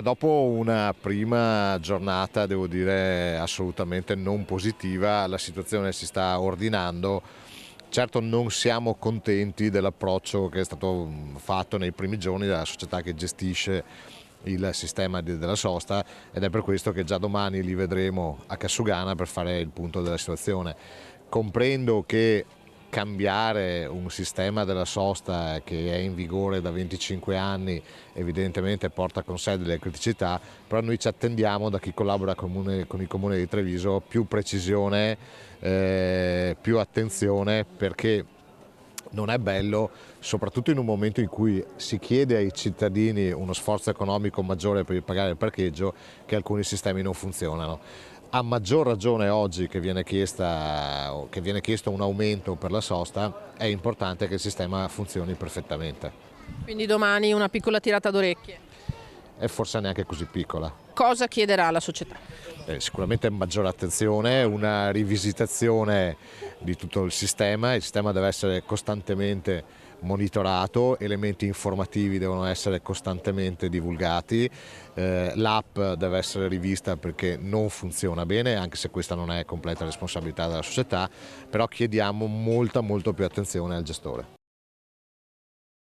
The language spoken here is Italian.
Dopo una prima giornata, devo dire, assolutamente non positiva, la situazione si sta ordinando. Certo non siamo contenti dell'approccio che è stato fatto nei primi giorni dalla società che gestisce il sistema della sosta, ed è per questo che già domani li vedremo a Cassugana per fare il punto della situazione. Comprendo che cambiare un sistema della sosta che è in vigore da 25 anni evidentemente porta con sé delle criticità, però noi ci attendiamo da chi collabora con il Comune di Treviso più precisione, più attenzione, perché non è bello, soprattutto in un momento in cui si chiede ai cittadini uno sforzo economico maggiore per pagare il parcheggio, che alcuni sistemi non funzionano. A maggior ragione oggi che viene chiesto un aumento per la sosta, è importante che il sistema funzioni perfettamente. Quindi domani una piccola tirata d'orecchie. E forse neanche così piccola. Cosa chiederà la società? Sicuramente maggiore attenzione, una rivisitazione di tutto il sistema deve essere costantemente monitorato, elementi informativi devono essere costantemente divulgati, l'app deve essere rivista perché non funziona bene, anche se questa non è completa responsabilità della società, però chiediamo molta più attenzione al gestore.